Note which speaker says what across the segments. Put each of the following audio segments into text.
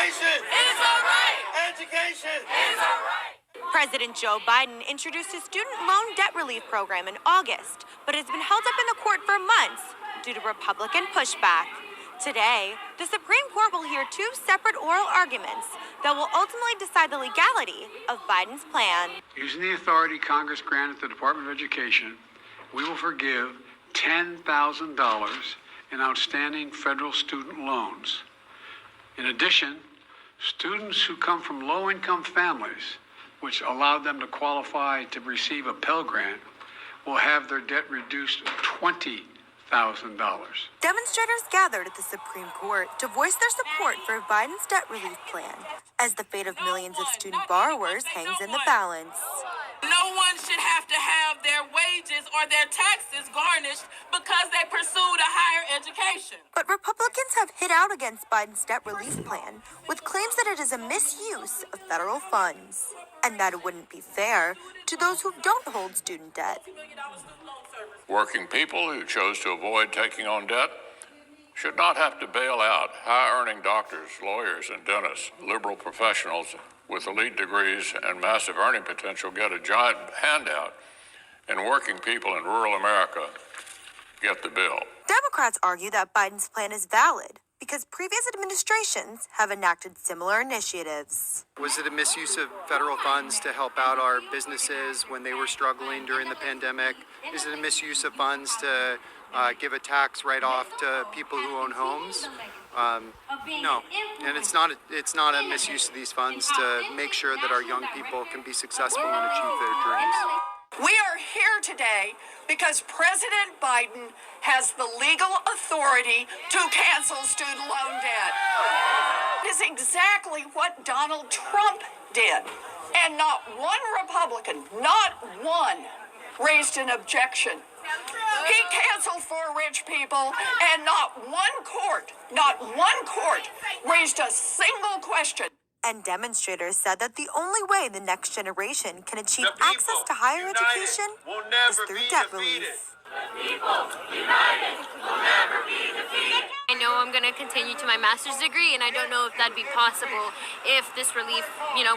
Speaker 1: Education is a right. Education is a right.
Speaker 2: President Joe Biden introduced his student loan debt relief program in August, but has been held up in the court for months due to Republican pushback. Today, the Supreme Court will hear two separate oral arguments that will ultimately decide the legality of Biden's plan.
Speaker 3: Using the authority Congress granted the Department of Education, we will forgive $10,000 in outstanding federal student loans. In addition, students who come from low-income families, which allowed them to qualify to receive a Pell Grant, will have their debt reduced $20,000.
Speaker 2: Demonstrators gathered at the Supreme Court to voice their support for Biden's debt relief plan, as the fate of millions of student borrowers hangs in the balance.
Speaker 4: No one should have to have their wages or their taxes garnished because they pursued a higher education.
Speaker 2: But Republicans have hit out against Biden's debt relief plan with claims that it is a misuse of federal funds and that it wouldn't be fair to those who don't hold student debt.
Speaker 5: Working people who chose to avoid taking on debt should not have to bail out high-earning doctors, lawyers, and dentists. Liberal professionals with elite degrees and massive earning potential get a giant handout, and working people in rural America get the bill.
Speaker 2: Democrats argue that Biden's plan is valid because previous administrations have enacted similar initiatives.
Speaker 6: Was it a misuse of federal funds to help out our businesses when they were struggling during the pandemic? Is it a misuse of funds to give a tax write-off to people who own homes? No, and it's not a misuse of these funds to make sure that our young people can be successful and achieve their dreams.
Speaker 4: We are here today because President Biden has the legal authority to cancel student loan debt. It is exactly what Donald Trump did. And not one Republican, not one, raised an objection. He canceled for rich people, and not one court raised a single question.
Speaker 2: And demonstrators said that the only way the next generation can achieve access to higher education is through debt relief.
Speaker 7: I know I'm going to continue to my master's degree, and I don't know if that'd be possible if this relief,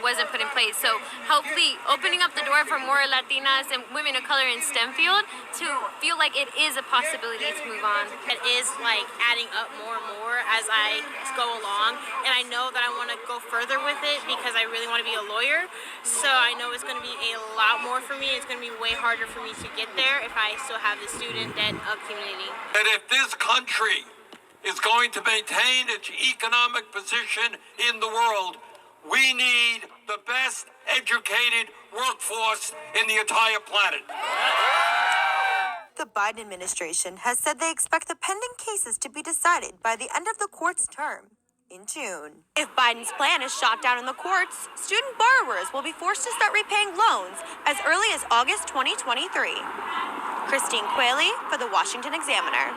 Speaker 7: wasn't put in place. So hopefully opening up the door for more Latinas and women of color in STEM field to feel like it is a possibility to move on.
Speaker 8: It is adding up more and more as I go along, and I know that I want to go further with it because I really want to be a lawyer. So I know it's going to be a lot more for me. It's going to be way harder for me to get there if I still have the student debt accumulating.
Speaker 9: And if this country is going to maintain its economic position in the world, we need the best educated workforce in the entire planet.
Speaker 2: The Biden administration has said they expect the pending cases to be decided by the end of the court's term in June. If Biden's plan is shot down in the courts, student borrowers will be forced to start repaying loans as early as August 2023. Christine Quayle for the Washington Examiner.